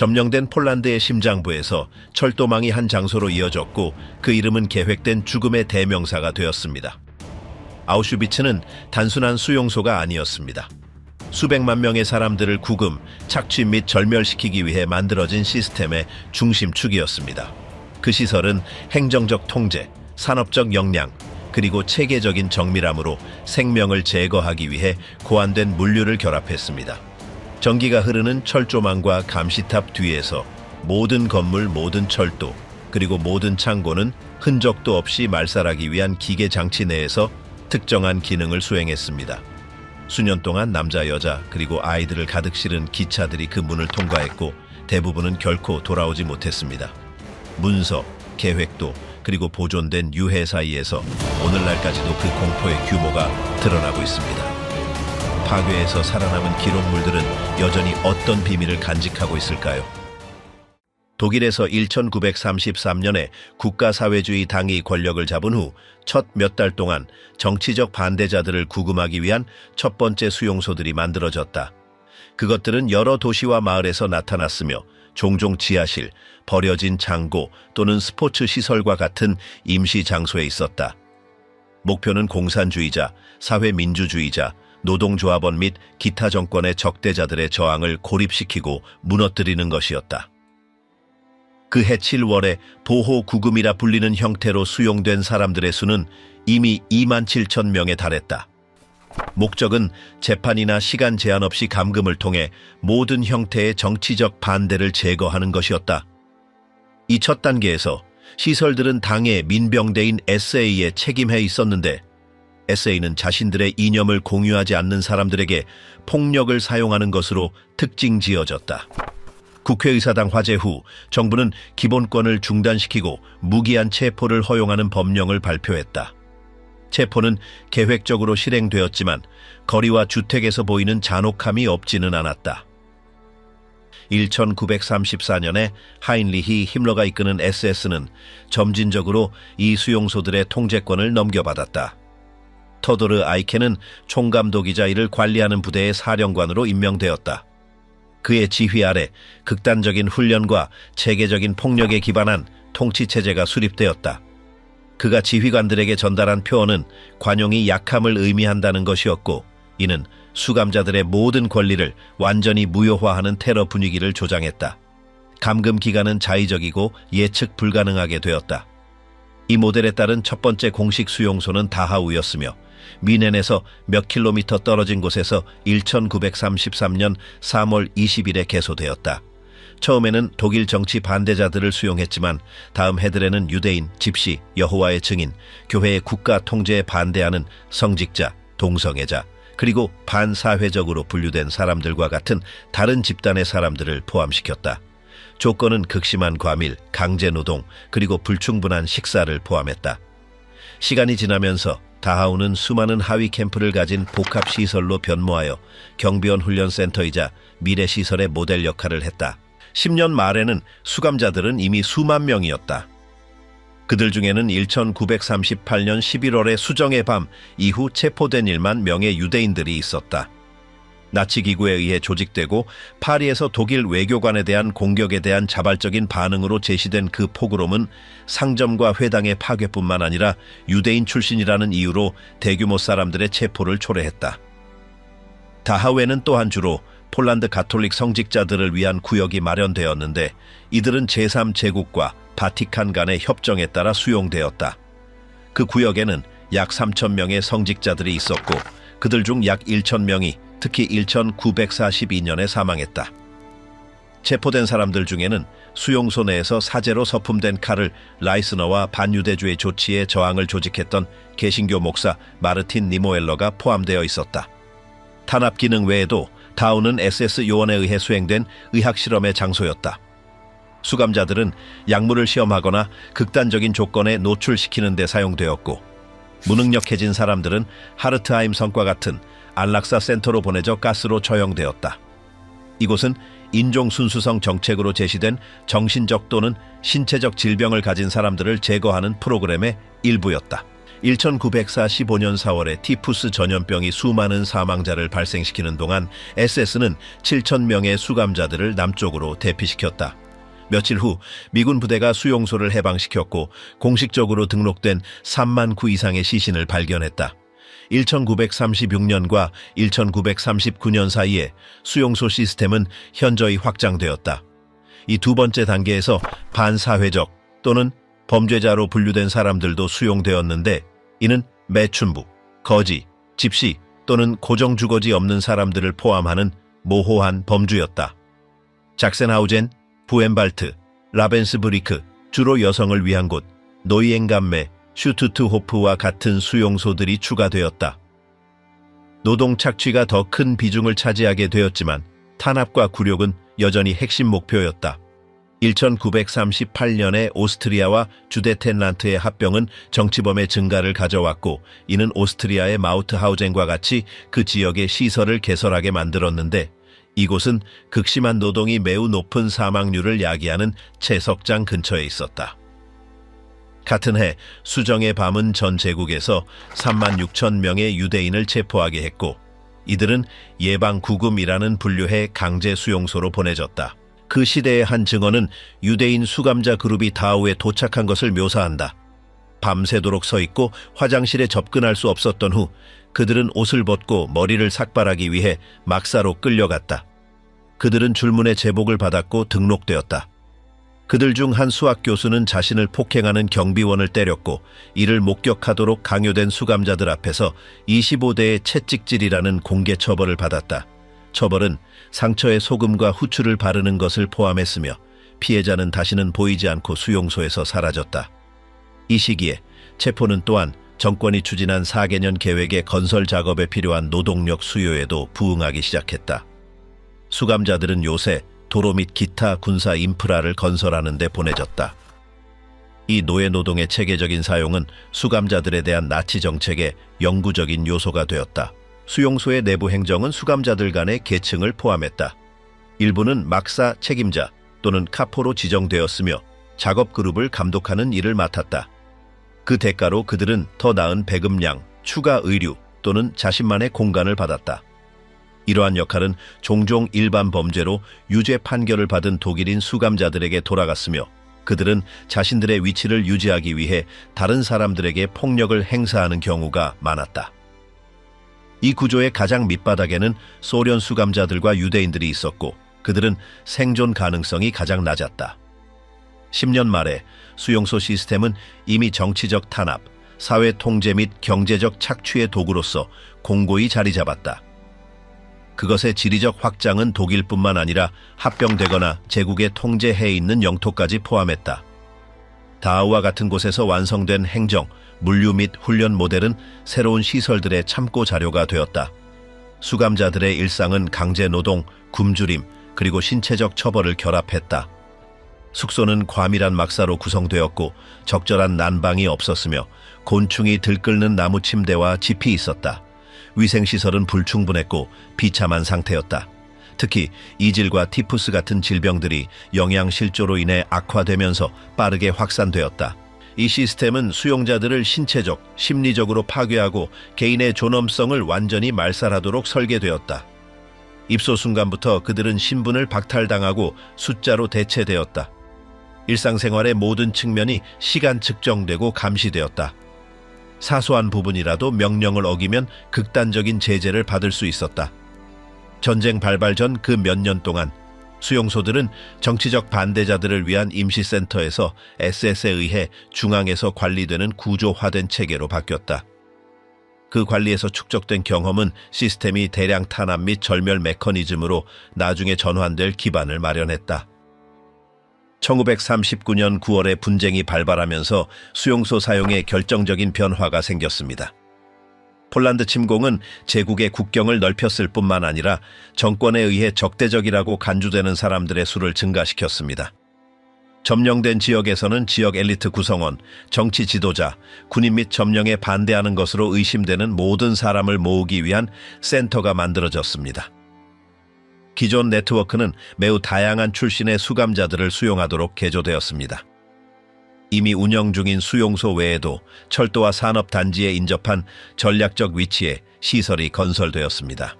점령된 폴란드의 심장부에서 철도망이 한 장소로 이어졌고 그 이름은 계획된 죽음의 대명사가 되었습니다. 아우슈비츠는 단순한 수용소가 아니었습니다. 수백만 명의 사람들을 구금, 착취 및 절멸시키기 위해 만들어진 시스템의 중심축이었습니다. 그 시설은 행정적 통제, 산업적 역량, 그리고 체계적인 정밀함으로 생명을 제거하기 위해 고안된 물류를 결합했습니다. 전기가 흐르는 철조망과 감시탑 뒤에서 모든 건물, 모든 철도, 그리고 모든 창고는 흔적도 없이 말살하기 위한 기계 장치 내에서 특정한 기능을 수행했습니다. 수년 동안 남자, 여자, 그리고 아이들을 가득 실은 기차들이 그 문을 통과했고 대부분은 결코 돌아오지 못했습니다. 문서, 계획도, 그리고 보존된 유해 사이에서 오늘날까지도 그 공포의 규모가 드러나고 있습니다. 파괴에서 살아남은 기록물들은 여전히 어떤 비밀을 간직하고 있을까요? 독일에서 1933년에 국가사회주의 당이 권력을 잡은 후 첫 몇 달 동안 정치적 반대자들을 구금하기 위한 첫 번째 수용소들이 만들어졌다. 그것들은 여러 도시와 마을에서 나타났으며 종종 지하실, 버려진 창고 또는 스포츠 시설과 같은 임시 장소에 있었다. 목표는 공산주의자, 사회민주주의자, 노동조합원 및 기타 정권의 적대자들의 저항을 고립시키고 무너뜨리는 것이었다. 그해 7월에 보호 구금이라 불리는 형태로 수용된 사람들의 수는 이미 27,000명에 달했다. 목적은 재판이나 시간 제한 없이 감금을 통해 모든 형태의 정치적 반대를 제거하는 것이었다. 이 첫 단계에서 시설들은 당의 민병대인 SA에 책임해 있었는데 SA는 자신들의 이념을 공유하지 않는 사람들에게 폭력을 사용하는 것으로 특징 지어졌다. 국회의사당 화재 후 정부는 기본권을 중단시키고 무기한 체포를 허용하는 법령을 발표했다. 체포는 계획적으로 실행되었지만 거리와 주택에서 보이는 잔혹함이 없지는 않았다. 1934년에 하인리히 힘러가 이끄는 SS는 점진적으로 이 수용소들의 통제권을 넘겨받았다. 터도르 아이케는 총감독이자 이를 관리하는 부대의 사령관으로 임명되었다. 그의 지휘 아래 극단적인 훈련과 체계적인 폭력에 기반한 통치체제가 수립되었다. 그가 지휘관들에게 전달한 표어는 관용이 약함을 의미한다는 것이었고 이는 수감자들의 모든 권리를 완전히 무효화하는 테러 분위기를 조장했다. 감금 기간은 자의적이고 예측 불가능하게 되었다. 이 모델에 따른 첫 번째 공식 수용소는 다하우였으며 미넨에서 몇 킬로미터 떨어진 곳에서 1933년 3월 20일에 개소되었다. 처음에는 독일 정치 반대자들을 수용했지만 다음 해들에는 유대인, 집시, 여호와의 증인, 교회의 국가 통제에 반대하는 성직자, 동성애자, 그리고 반사회적으로 분류된 사람들과 같은 다른 집단의 사람들을 포함시켰다. 조건은 극심한 과밀, 강제노동, 그리고 불충분한 식사를 포함했다. 시간이 지나면서 다하우는 수많은 하위 캠프를 가진 복합시설로 변모하여 경비원 훈련센터이자 미래시설의 모델 역할을 했다. 10년 말에는 수감자들은 이미 수만 명이었다. 그들 중에는 1938년 11월의 수정의 밤 이후 체포된 1만 명의 유대인들이 있었다. 나치 기구에 의해 조직되고 파리에서 독일 외교관에 대한 공격에 대한 자발적인 반응으로 제시된 그 포그롬은 상점과 회당의 파괴뿐만 아니라 유대인 출신이라는 이유로 대규모 사람들의 체포를 초래했다. 다하우에는 또한 주로 폴란드 가톨릭 성직자들을 위한 구역이 마련되었는데 이들은 제3제국과 바티칸 간의 협정에 따라 수용되었다. 그 구역에는 약 3,000명의 성직자들이 있었고 그들 중 약 1,000명이 특히 1942년에 사망했다. 체포된 사람들 중에는 수용소 내에서 사제로 서품된 카를 라이스너와 반유대주의 조치에 저항을 조직했던 개신교 목사 마르틴 니모엘러가 포함되어 있었다. 탄압 기능 외에도 다우는 SS 요원에 의해 수행된 의학 실험의 장소였다. 수감자들은 약물을 시험하거나 극단적인 조건에 노출시키는 데 사용되었고 무능력해진 사람들은 하르트하임 성과 같은 안락사 센터로 보내져 가스로 처형되었다. 이곳은 인종순수성 정책으로 제시된 정신적 또는 신체적 질병을 가진 사람들을 제거하는 프로그램의 일부였다. 1945년 4월에 티푸스 전염병이 수많은 사망자를 발생시키는 동안 SS는 7,000명의 수감자들을 남쪽으로 대피시켰다. 며칠 후 미군 부대가 수용소를 해방시켰고 공식적으로 등록된 3만 구 이상의 시신을 발견했다. 1936년과 1939년 사이에 수용소 시스템은 현저히 확장되었다. 이 두 번째 단계에서 반사회적 또는 범죄자로 분류된 사람들도 수용되었는데 이는 매춘부, 거지, 집시 또는 고정주거지 없는 사람들을 포함하는 모호한 범주였다. 작센하우젠, 부엔발트, 라벤스브리크, 주로 여성을 위한 곳, 노이엔감메, 슈투트호프와 같은 수용소들이 추가되었다. 노동 착취가 더 큰 비중을 차지하게 되었지만 탄압과 굴욕은 여전히 핵심 목표였다. 1938년에 오스트리아와 주데텐란트의 합병은 정치범의 증가를 가져왔고 이는 오스트리아의 마우트하우젠과 같이 그 지역의 시설을 개설하게 만들었는데 이곳은 극심한 노동이 매우 높은 사망률을 야기하는 채석장 근처에 있었다. 같은 해 수정의 밤은 전 제국에서 36,000명의 유대인을 체포하게 했고 이들은 예방구금이라는 분류해 강제 수용소로 보내졌다. 그 시대의 한 증언은 유대인 수감자 그룹이 다우에 도착한 것을 묘사한다. 밤새도록 서 있고 화장실에 접근할 수 없었던 후 그들은 옷을 벗고 머리를 삭발하기 위해 막사로 끌려갔다. 그들은 줄무늬 제복을 받았고 등록되었다. 그들 중 한 수학 교수는 자신을 폭행하는 경비원을 때렸고 이를 목격하도록 강요된 수감자들 앞에서 25대의 채찍질이라는 공개 처벌을 받았다. 처벌은 상처에 소금과 후추를 바르는 것을 포함했으며 피해자는 다시는 보이지 않고 수용소에서 사라졌다. 이 시기에 체포는 또한 정권이 추진한 4개년 계획의 건설 작업에 필요한 노동력 수요에도 부응하기 시작했다. 수감자들은 요새 도로 및 기타 군사 인프라를 건설하는 데 보내졌다. 이 노예 노동의 체계적인 사용은 수감자들에 대한 나치 정책의 영구적인 요소가 되었다. 수용소의 내부 행정은 수감자들 간의 계층을 포함했다. 일부는 막사 책임자 또는 카포로 지정되었으며 작업 그룹을 감독하는 일을 맡았다. 그 대가로 그들은 더 나은 배급량, 추가 의류 또는 자신만의 공간을 받았다. 이러한 역할은 종종 일반 범죄로 유죄 판결을 받은 독일인 수감자들에게 돌아갔으며 그들은 자신들의 위치를 유지하기 위해 다른 사람들에게 폭력을 행사하는 경우가 많았다. 이 구조의 가장 밑바닥에는 소련 수감자들과 유대인들이 있었고 그들은 생존 가능성이 가장 낮았다. 10년 말에 수용소 시스템은 이미 정치적 탄압, 사회 통제 및 경제적 착취의 도구로서 공고히 자리 잡았다. 그것의 지리적 확장은 독일뿐만 아니라 합병되거나 제국의 통제해에 있는 영토까지 포함했다. 다하우와 같은 곳에서 완성된 행정, 물류 및 훈련 모델은 새로운 시설들의 참고 자료가 되었다. 수감자들의 일상은 강제 노동, 굶주림, 그리고 신체적 처벌을 결합했다. 숙소는 과밀한 막사로 구성되었고 적절한 난방이 없었으며 곤충이 들끓는 나무 침대와 짚이 있었다. 위생시설은 불충분했고 비참한 상태였다. 특히 이질과 티푸스 같은 질병들이 영양실조로 인해 악화되면서 빠르게 확산되었다. 이 시스템은 수용자들을 신체적, 심리적으로 파괴하고 개인의 존엄성을 완전히 말살하도록 설계되었다. 입소 순간부터 그들은 신분을 박탈당하고 숫자로 대체되었다. 일상생활의 모든 측면이 시간 측정되고 감시되었다. 사소한 부분이라도 명령을 어기면 극단적인 제재를 받을 수 있었다. 전쟁 발발 전 그 몇 년 동안 수용소들은 정치적 반대자들을 위한 임시센터에서 SS에 의해 중앙에서 관리되는 구조화된 체계로 바뀌었다. 그 관리에서 축적된 경험은 시스템이 대량 탄압 및 절멸 메커니즘으로 나중에 전환될 기반을 마련했다. 1939년 9월에 분쟁이 발발하면서 수용소 사용에 결정적인 변화가 생겼습니다. 폴란드 침공은 제국의 국경을 넓혔을 뿐만 아니라 정권에 의해 적대적이라고 간주되는 사람들의 수를 증가시켰습니다. 점령된 지역에서는 지역 엘리트 구성원, 정치 지도자, 군인 및 점령에 반대하는 것으로 의심되는 모든 사람을 모으기 위한 센터가 만들어졌습니다. 기존 네트워크는 매우 다양한 출신의 수감자들을 수용하도록 개조되었습니다. 이미 운영 중인 수용소 외에도 철도와 산업단지에 인접한 전략적 위치에 시설이 건설되었습니다.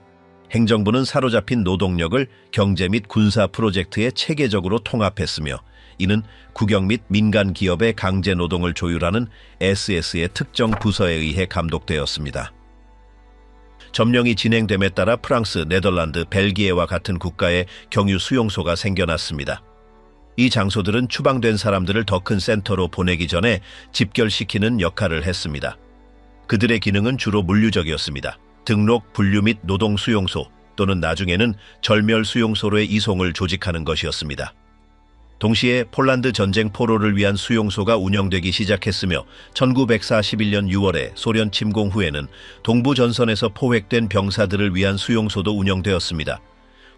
행정부는 사로잡힌 노동력을 경제 및 군사 프로젝트에 체계적으로 통합했으며 이는 국영 및 민간 기업의 강제 노동을 조율하는 SS의 특정 부서에 의해 감독되었습니다. 점령이 진행됨에 따라 프랑스, 네덜란드, 벨기에와 같은 국가의 경유 수용소가 생겨났습니다. 이 장소들은 추방된 사람들을 더 큰 센터로 보내기 전에 집결시키는 역할을 했습니다. 그들의 기능은 주로 물류적이었습니다. 등록, 분류 및 노동 수용소 또는 나중에는 절멸 수용소로의 이송을 조직하는 것이었습니다. 동시에 폴란드 전쟁 포로를 위한 수용소가 운영되기 시작했으며 1941년 6월에 소련 침공 후에는 동부 전선에서 포획된 병사들을 위한 수용소도 운영되었습니다.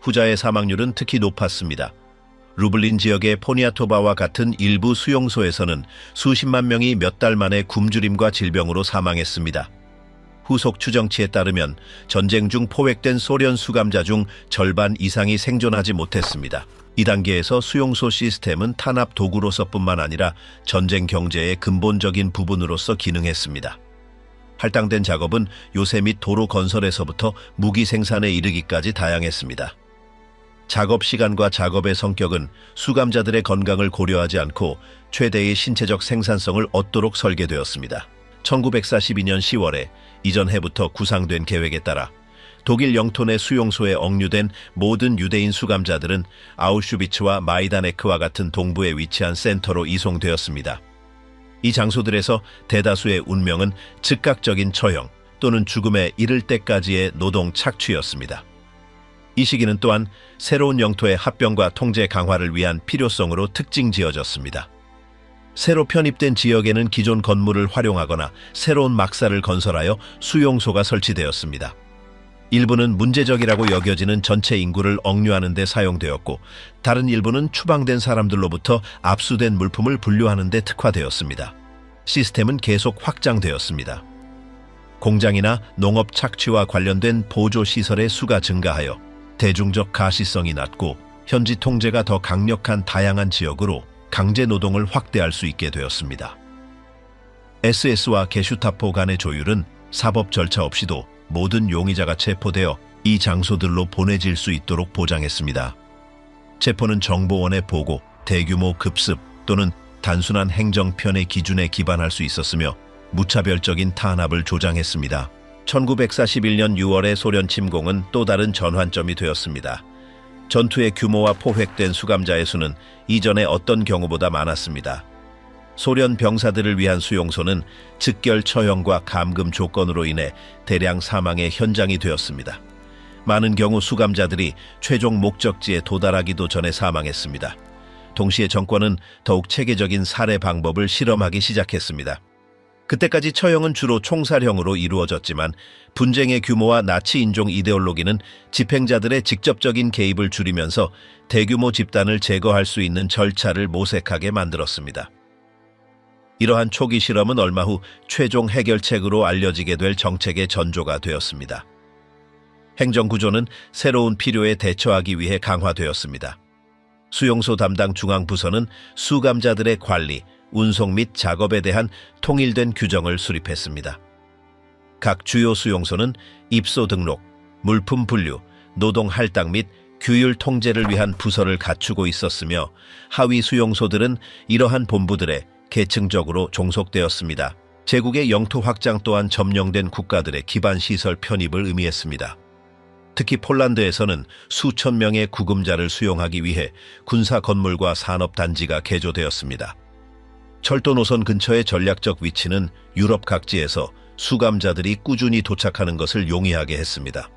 후자의 사망률은 특히 높았습니다. 루블린 지역의 포니아토바와 같은 일부 수용소에서는 수십만 명이 몇 달 만에 굶주림과 질병으로 사망했습니다. 후속 추정치에 따르면 전쟁 중 포획된 소련 수감자 중 절반 이상이 생존하지 못했습니다. 이 단계에서 수용소 시스템은 탄압 도구로서뿐만 아니라 전쟁 경제의 근본적인 부분으로서 기능했습니다. 할당된 작업은 요새 및 도로 건설에서부터 무기 생산에 이르기까지 다양했습니다. 작업 시간과 작업의 성격은 수감자들의 건강을 고려하지 않고 최대의 신체적 생산성을 얻도록 설계되었습니다. 1942년 10월에 이전 해부터 구상된 계획에 따라 독일 영토 내 수용소에 억류된 모든 유대인 수감자들은 아우슈비츠와 마이다네크와 같은 동부에 위치한 센터로 이송되었습니다. 이 장소들에서 대다수의 운명은 즉각적인 처형 또는 죽음에 이를 때까지의 노동 착취였습니다. 이 시기는 또한 새로운 영토의 합병과 통제 강화를 위한 필요성으로 특징지어졌습니다. 새로 편입된 지역에는 기존 건물을 활용하거나 새로운 막사를 건설하여 수용소가 설치되었습니다. 일부는 문제적이라고 여겨지는 전체 인구를 억류하는 데 사용되었고 다른 일부는 추방된 사람들로부터 압수된 물품을 분류하는 데 특화되었습니다. 시스템은 계속 확장되었습니다. 공장이나 농업 착취와 관련된 보조시설의 수가 증가하여 대중적 가시성이 낮고 현지 통제가 더 강력한 다양한 지역으로 강제 노동을 확대할 수 있게 되었습니다. SS와 게슈타포 간의 조율은 사법 절차 없이도 모든 용의자가 체포되어 이 장소들로 보내질 수 있도록 보장했습니다. 체포는 정보원의 보고, 대규모 급습 또는 단순한 행정편의 기준에 기반할 수 있었으며 무차별적인 탄압을 조장했습니다. 1941년 6월의 소련 침공은 또 다른 전환점이 되었습니다. 전투의 규모와 포획된 수감자의 수는 이전의 어떤 경우보다 많았습니다. 소련 병사들을 위한 수용소는 즉결 처형과 감금 조건으로 인해 대량 사망의 현장이 되었습니다. 많은 경우 수감자들이 최종 목적지에 도달하기도 전에 사망했습니다. 동시에 정권은 더욱 체계적인 살해 방법을 실험하기 시작했습니다. 그때까지 처형은 주로 총살형으로 이루어졌지만 분쟁의 규모와 나치 인종 이데올로기는 집행자들의 직접적인 개입을 줄이면서 대규모 집단을 제거할 수 있는 절차를 모색하게 만들었습니다. 이러한 초기 실험은 얼마 후 최종 해결책으로 알려지게 될 정책의 전조가 되었습니다. 행정구조는 새로운 필요에 대처하기 위해 강화되었습니다. 수용소 담당 중앙부서는 수감자들의 관리, 운송 및 작업에 대한 통일된 규정을 수립했습니다. 각 주요 수용소는 입소 등록, 물품 분류, 노동 할당 및 규율 통제를 위한 부서를 갖추고 있었으며 하위 수용소들은 이러한 본부들에 계층적으로 종속되었습니다. 제국의 영토 확장 또한 점령된 국가들의 기반 시설 편입을 의미했습니다. 특히 폴란드에서는 수천 명의 구금자를 수용하기 위해 군사 건물과 산업단지가 개조되었습니다. 철도 노선 근처의 전략적 위치는 유럽 각지에서 수감자들이 꾸준히 도착하는 것을 용이하게 했습니다.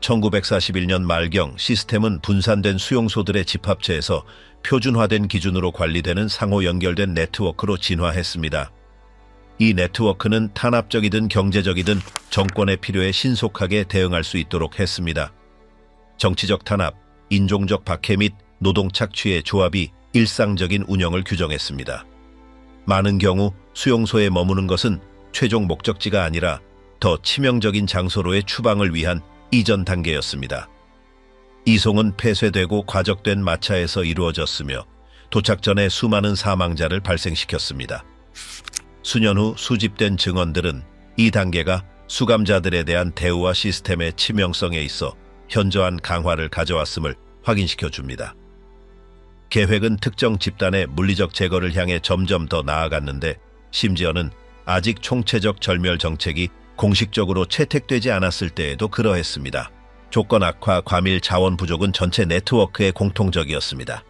1941년 말경 시스템은 분산된 수용소들의 집합체에서 표준화된 기준으로 관리되는 상호 연결된 네트워크로 진화했습니다. 이 네트워크는 탄압적이든 경제적이든 정권의 필요에 신속하게 대응할 수 있도록 했습니다. 정치적 탄압, 인종적 박해 및 노동 착취의 조합이 일상적인 운영을 규정했습니다. 많은 경우 수용소에 머무는 것은 최종 목적지가 아니라 더 치명적인 장소로의 추방을 위한 이전 단계였습니다. 이송은 폐쇄되고 과적된 마차에서 이루어졌으며 도착 전에 수많은 사망자를 발생시켰습니다. 수년 후 수집된 증언들은 이 단계가 수감자들에 대한 대우와 시스템의 치명성에 있어 현저한 강화를 가져왔음을 확인시켜 줍니다. 계획은 특정 집단의 물리적 제거를 향해 점점 더 나아갔는데, 심지어는 아직 총체적 절멸 정책이 공식적으로 채택되지 않았을 때에도 그러했습니다. 조건 악화, 과밀 자원 부족은 전체 네트워크의 공통적이었습니다.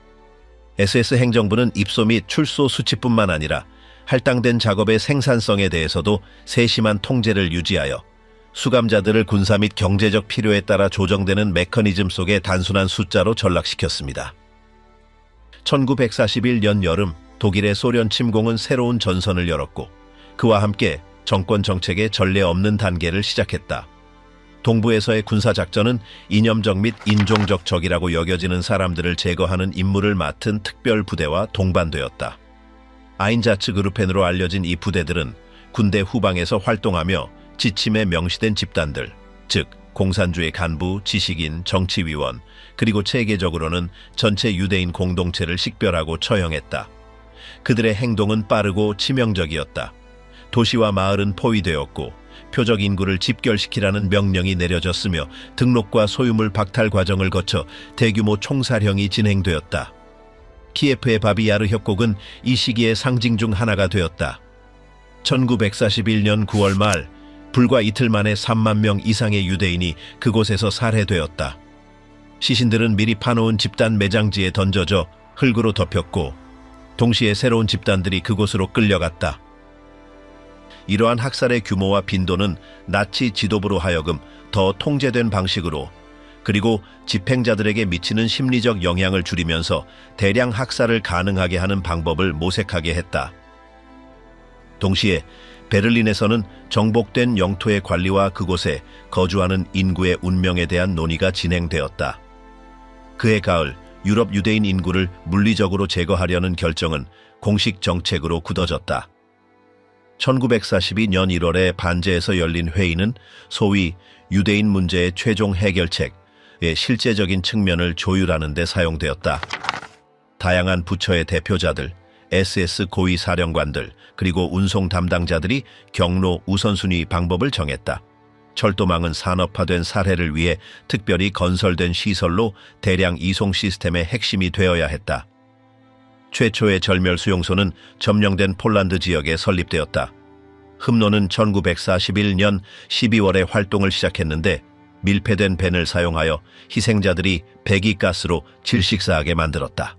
SS 행정부는 입소 및 출소 수치뿐만 아니라 할당된 작업의 생산성에 대해서도 세심한 통제를 유지하여 수감자들을 군사 및 경제적 필요에 따라 조정되는 메커니즘 속의 단순한 숫자로 전락시켰습니다. 1941년 여름, 독일의 소련 침공은 새로운 전선을 열었고, 그와 함께 정권 정책의 전례 없는 단계를 시작했다. 동부에서의 군사작전은 이념적 및 인종적 적이라고 여겨지는 사람들을 제거하는 임무를 맡은 특별 부대와 동반되었다. 아인자츠 그루펜으로 알려진 이 부대들은 군대 후방에서 활동하며 지침에 명시된 집단들, 즉 공산주의 간부, 지식인, 정치위원, 그리고 체계적으로는 전체 유대인 공동체를 식별하고 처형했다. 그들의 행동은 빠르고 치명적이었다. 도시와 마을은 포위되었고 표적 인구를 집결시키라는 명령이 내려졌으며 등록과 소유물 박탈 과정을 거쳐 대규모 총살형이 진행되었다. 키예프의 바비 야르 협곡은 이 시기의 상징 중 하나가 되었다. 1941년 9월 말, 불과 이틀 만에 3만 명 이상의 유대인이 그곳에서 살해되었다. 시신들은 미리 파놓은 집단 매장지에 던져져 흙으로 덮였고, 동시에 새로운 집단들이 그곳으로 끌려갔다. 이러한 학살의 규모와 빈도는 나치 지도부로 하여금 더 통제된 방식으로, 그리고 집행자들에게 미치는 심리적 영향을 줄이면서 대량 학살을 가능하게 하는 방법을 모색하게 했다. 동시에 베를린에서는 정복된 영토의 관리와 그곳에 거주하는 인구의 운명에 대한 논의가 진행되었다. 그해 가을, 유럽 유대인 인구를 물리적으로 제거하려는 결정은 공식 정책으로 굳어졌다. 1942년 1월에 반제에서 열린 회의는 소위 유대인 문제의 최종 해결책의 실제적인 측면을 조율하는 데 사용되었다. 다양한 부처의 대표자들, SS 고위 사령관들, 그리고 운송 담당자들이 경로 우선순위 방법을 정했다. 철도망은 산업화된 사례를 위해 특별히 건설된 시설로 대량 이송 시스템의 핵심이 되어야 했다. 최초의 절멸 수용소는 점령된 폴란드 지역에 설립되었다. 흠노는 1941년 12월에 활동을 시작했는데, 밀폐된 벤을 사용하여 희생자들이 배기가스로 질식사하게 만들었다.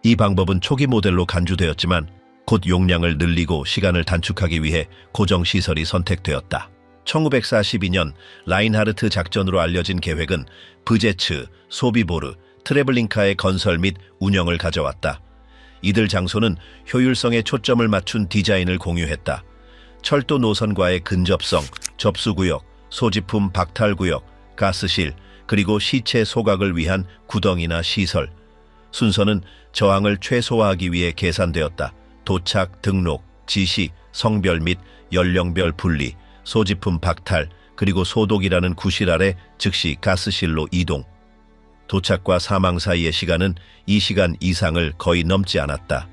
이 방법은 초기 모델로 간주되었지만 곧 용량을 늘리고 시간을 단축하기 위해 고정시설이 선택되었다. 1942년 라인하르트 작전으로 알려진 계획은 브제츠, 소비보르, 트레블링카의 건설 및 운영을 가져왔다. 이들 장소는 효율성에 초점을 맞춘 디자인을 공유했다. 철도 노선과의 근접성, 접수구역, 소지품 박탈구역, 가스실, 그리고 시체 소각을 위한 구덩이나 시설. 순서는 저항을 최소화하기 위해 계산되었다. 도착, 등록, 지시, 성별 및 연령별 분리, 소지품 박탈, 그리고 소독이라는 구실 아래 즉시 가스실로 이동. 도착과 사망 사이의 시간은 2시간 이상을 거의 넘지 않았다.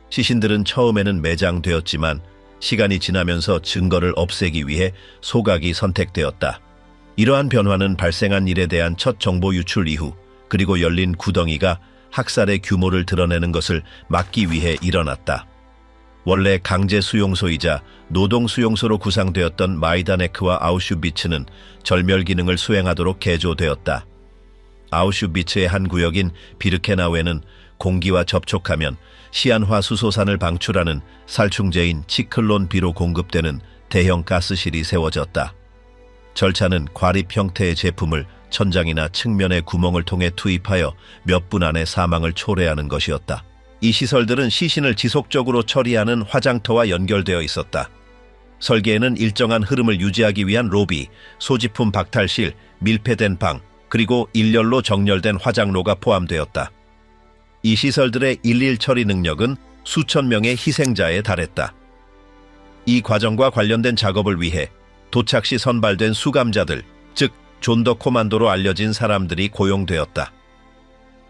시신들은 처음에는 매장되었지만 시간이 지나면서 증거를 없애기 위해 소각이 선택되었다. 이러한 변화는 발생한 일에 대한 첫 정보 유출 이후, 그리고 열린 구덩이가 학살의 규모를 드러내는 것을 막기 위해 일어났다. 원래 강제 수용소이자 노동 수용소로 구상되었던 마이다네크와 아우슈비츠는 절멸 기능을 수행하도록 개조되었다. 아우슈비츠의 한 구역인 비르케나우에는 공기와 접촉하면 시안화 수소산을 방출하는 살충제인 치클론 B로 공급되는 대형 가스실이 세워졌다. 절차는 과립 형태의 제품을 천장이나 측면의 구멍을 통해 투입하여 몇 분 안에 사망을 초래하는 것이었다. 이 시설들은 시신을 지속적으로 처리하는 화장터와 연결되어 있었다. 설계에는 일정한 흐름을 유지하기 위한 로비, 소지품 박탈실, 밀폐된 방, 그리고 일렬로 정렬된 화장로가 포함되었다. 이 시설들의 일일 처리 능력은 수천 명의 희생자에 달했다. 이 과정과 관련된 작업을 위해 도착 시 선발된 수감자들, 즉 존더 코만도로 알려진 사람들이 고용되었다.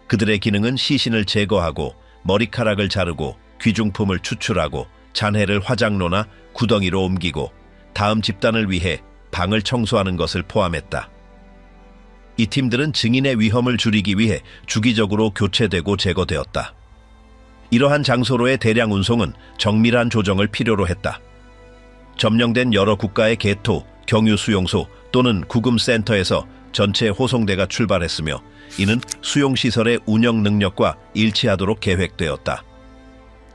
그들의 기능은 시신을 제거하고 머리카락을 자르고 귀중품을 추출하고 잔해를 화장로나 구덩이로 옮기고 다음 집단을 위해 방을 청소하는 것을 포함했다. 이 팀들은 증인의 위험을 줄이기 위해 주기적으로 교체되고 제거되었다. 이러한 장소로의 대량 운송은 정밀한 조정을 필요로 했다. 점령된 여러 국가의 개토, 경유 수용소 또는 구금센터에서 전체 호송대가 출발했으며 이는 수용시설의 운영 능력과 일치하도록 계획되었다.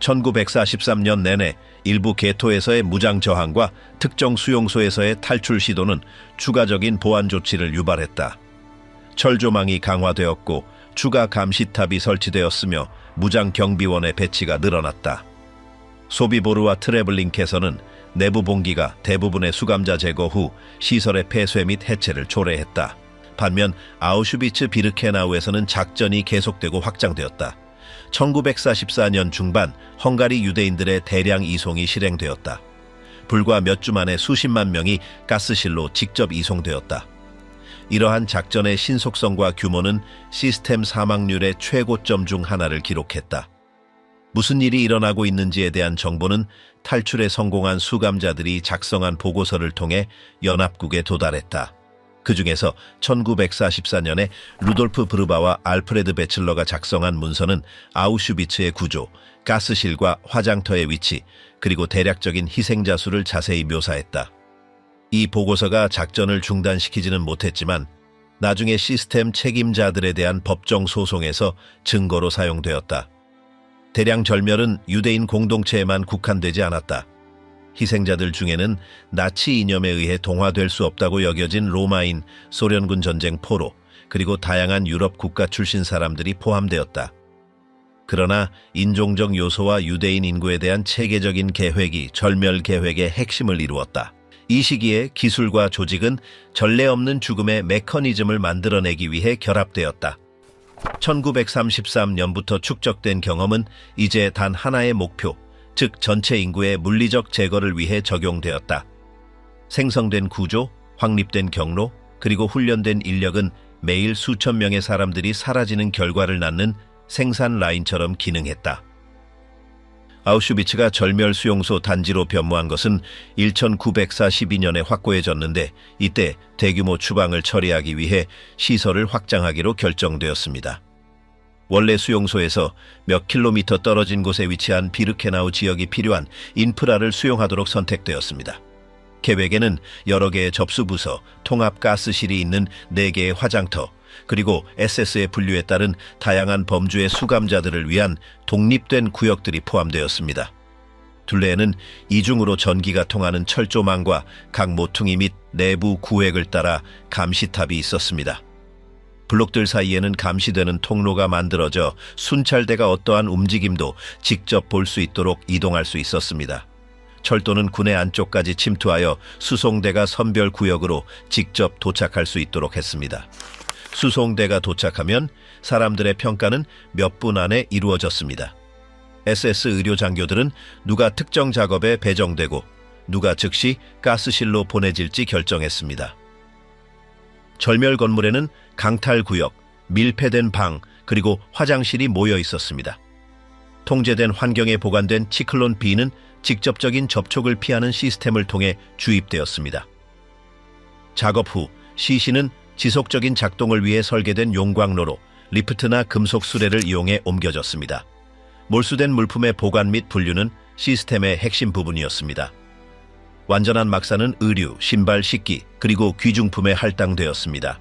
1943년 내내 일부 개토에서의 무장 저항과 특정 수용소에서의 탈출 시도는 추가적인 보안 조치를 유발했다. 철조망이 강화되었고 추가 감시탑이 설치되었으며 무장 경비원의 배치가 늘어났다. 소비보르와 트레블링께서는 내부 봉기가 대부분의 수감자 제거 후 시설의 폐쇄 및 해체를 초래했다. 반면 아우슈비츠 비르케나우에서는 작전이 계속되고 확장되었다. 1944년 중반 헝가리 유대인들의 대량 이송이 실행되었다. 불과 몇 주 만에 수십만 명이 가스실로 직접 이송되었다. 이러한 작전의 신속성과 규모는 시스템 사망률의 최고점 중 하나를 기록했다. 무슨 일이 일어나고 있는지에 대한 정보는 탈출에 성공한 수감자들이 작성한 보고서를 통해 연합국에 도달했다. 그 중에서 1944년에 루돌프 브르바와 알프레드 베칠러가 작성한 문서는 아우슈비츠의 구조, 가스실과 화장터의 위치, 그리고 대략적인 희생자 수를 자세히 묘사했다. 이 보고서가 작전을 중단시키지는 못했지만 나중에 시스템 책임자들에 대한 법정 소송에서 증거로 사용되었다. 대량 절멸은 유대인 공동체에만 국한되지 않았다. 희생자들 중에는 나치 이념에 의해 동화될 수 없다고 여겨진 로마인, 소련군 전쟁 포로, 그리고 다양한 유럽 국가 출신 사람들이 포함되었다. 그러나 인종적 요소와 유대인 인구에 대한 체계적인 계획이 절멸 계획의 핵심을 이루었다. 이 시기에 기술과 조직은 전례 없는 죽음의 메커니즘을 만들어내기 위해 결합되었다. 1933년부터 축적된 경험은 이제 단 하나의 목표, 즉 전체 인구의 물리적 제거를 위해 적용되었다. 생성된 구조, 확립된 경로, 그리고 훈련된 인력은 매일 수천 명의 사람들이 사라지는 결과를 낳는 생산 라인처럼 기능했다. 아우슈비츠가 절멸 수용소 단지로 변모한 것은 1942년에 확고해졌는데 이때 대규모 추방을 처리하기 위해 시설을 확장하기로 결정되었습니다. 원래 수용소에서 몇 킬로미터 떨어진 곳에 위치한 비르케나우 지역이 필요한 인프라를 수용하도록 선택되었습니다. 계획에는 여러 개의 접수부서, 통합가스실이 있는 4개의 화장터, 그리고 SS의 분류에 따른 다양한 범주의 수감자들을 위한 독립된 구역들이 포함되었습니다. 둘레에는 이중으로 전기가 통하는 철조망과 각 모퉁이 및 내부 구획을 따라 감시탑이 있었습니다. 블록들 사이에는 감시되는 통로가 만들어져 순찰대가 어떠한 움직임도 직접 볼 수 있도록 이동할 수 있었습니다. 철도는 군의 안쪽까지 침투하여 수송대가 선별 구역으로 직접 도착할 수 있도록 했습니다. 수송대가 도착하면 사람들의 평가는 몇 분 안에 이루어졌습니다. SS 의료 장교들은 누가 특정 작업에 배정되고 누가 즉시 가스실로 보내질지 결정했습니다. 절멸 건물에는 강탈구역, 밀폐된 방, 그리고 화장실이 모여 있었습니다. 통제된 환경에 보관된 치클론 B는 직접적인 접촉을 피하는 시스템을 통해 주입되었습니다. 작업 후 시신은 지속적인 작동을 위해 설계된 용광로로 리프트나 금속 수레를 이용해 옮겨졌습니다. 몰수된 물품의 보관 및 분류는 시스템의 핵심 부분이었습니다. 완전한 막사는 의류, 신발, 식기, 그리고 귀중품에 할당되었습니다.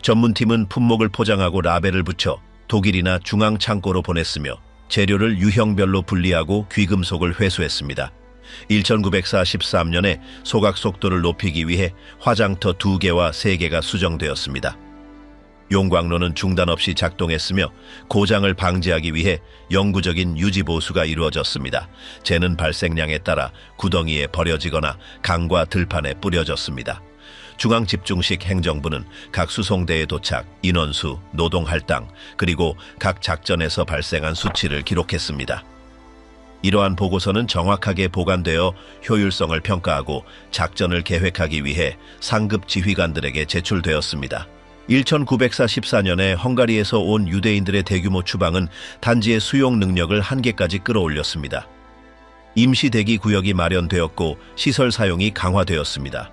전문팀은 품목을 포장하고 라벨을 붙여 독일이나 중앙 창고로 보냈으며 재료를 유형별로 분리하고 귀금속을 회수했습니다. 1943년에 소각 속도를 높이기 위해 화장터 2개와 3개가 수정되었습니다. 용광로는 중단 없이 작동했으며 고장을 방지하기 위해 영구적인 유지 보수가 이루어졌습니다. 재는 발생량에 따라 구덩이에 버려지거나 강과 들판에 뿌려졌습니다. 중앙집중식 행정부는 각 수송대에 도착, 인원수, 노동할당, 그리고 각 작전에서 발생한 수치를 기록했습니다. 이러한 보고서는 정확하게 보관되어 효율성을 평가하고 작전을 계획하기 위해 상급 지휘관들에게 제출되었습니다. 1944년에 헝가리에서 온 유대인들의 대규모 추방은 단지의 수용 능력을 한계까지 끌어올렸습니다. 임시 대기 구역이 마련되었고 시설 사용이 강화되었습니다.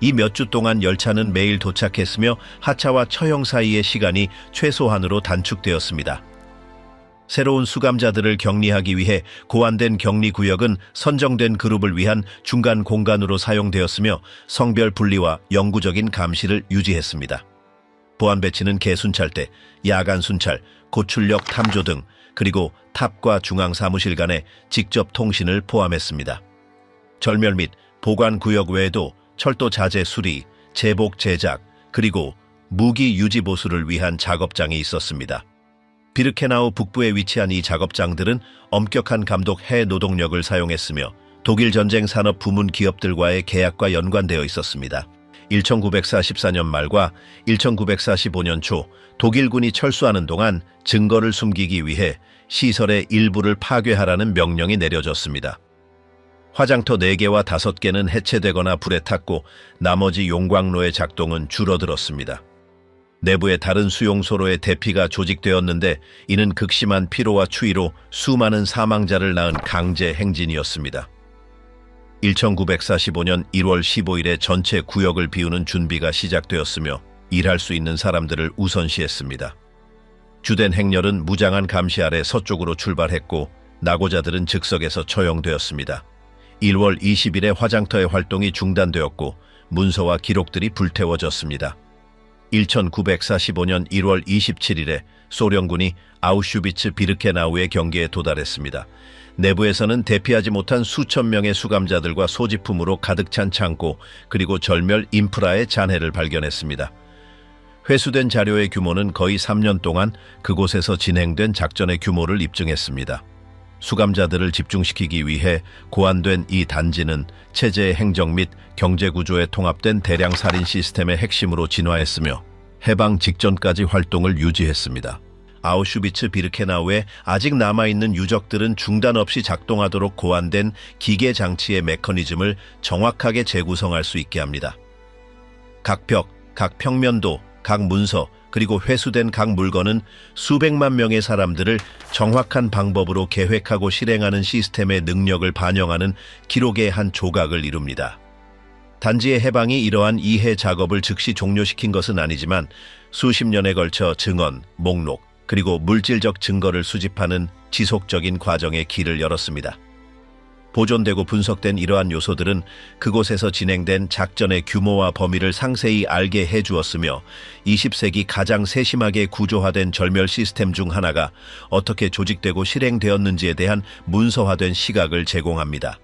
이 몇 주 동안 열차는 매일 도착했으며 하차와 처형 사이의 시간이 최소한으로 단축되었습니다. 새로운 수감자들을 격리하기 위해 고안된 격리구역은 선정된 그룹을 위한 중간 공간으로 사용되었으며 성별 분리와 영구적인 감시를 유지했습니다. 보안 배치는 개순찰대, 야간 순찰, 고출력 탐조 등 그리고 탑과 중앙 사무실 간의 직접 통신을 포함했습니다. 절멸 및 보관 구역 외에도 철도 자재 수리, 제복 제작, 그리고 무기 유지 보수를 위한 작업장이 있었습니다. 비르케나우 북부에 위치한 이 작업장들은 엄격한 감독 해 노동력을 사용했으며 독일 전쟁 산업 부문 기업들과의 계약과 연관되어 있었습니다. 1944년 말과 1945년 초 독일군이 철수하는 동안 증거를 숨기기 위해 시설의 일부를 파괴하라는 명령이 내려졌습니다. 화장터 4개와 5개는 해체되거나 불에 탔고 나머지 용광로의 작동은 줄어들었습니다. 내부의 다른 수용소로의 대피가 조직되었는데 이는 극심한 피로와 추위로 수많은 사망자를 낳은 강제 행진이었습니다. 1945년 1월 15일에 전체 구역을 비우는 준비가 시작되었으며 일할 수 있는 사람들을 우선시했습니다. 주된 행렬은 무장한 감시 아래 서쪽으로 출발했고 낙오자들은 즉석에서 처형되었습니다. 1월 20일에 화장터의 활동이 중단되었고 문서와 기록들이 불태워졌습니다. 1945년 1월 27일에 소련군이 아우슈비츠 비르케나우의 경계에 도달했습니다. 내부에서는 대피하지 못한 수천 명의 수감자들과 소지품으로 가득 찬 창고 그리고 절멸 인프라의 잔해를 발견했습니다. 회수된 자료의 규모는 거의 3년 동안 그곳에서 진행된 작전의 규모를 입증했습니다. 수감자들을 집중시키기 위해 고안된 이 단지는 체제의 행정 및 경제 구조에 통합된 대량 살인 시스템의 핵심으로 진화했으며 해방 직전까지 활동을 유지했습니다. 아우슈비츠 비르케나우에 아직 남아있는 유적들은 중단 없이 작동하도록 고안된 기계 장치의 메커니즘을 정확하게 재구성할 수 있게 합니다. 각 벽, 각 평면도, 각 문서, 그리고 회수된 각 물건은 수백만 명의 사람들을 정확한 방법으로 계획하고 실행하는 시스템의 능력을 반영하는 기록의 한 조각을 이룹니다. 단지의 해방이 이러한 이해 작업을 즉시 종료시킨 것은 아니지만 수십 년에 걸쳐 증언, 목록, 그리고 물질적 증거를 수집하는 지속적인 과정에 길을 열었습니다. 보존되고 분석된 이러한 요소들은 그곳에서 진행된 작전의 규모와 범위를 상세히 알게 해주었으며 20세기 가장 세심하게 구조화된 절멸 시스템 중 하나가 어떻게 조직되고 실행되었는지에 대한 문서화된 시각을 제공합니다.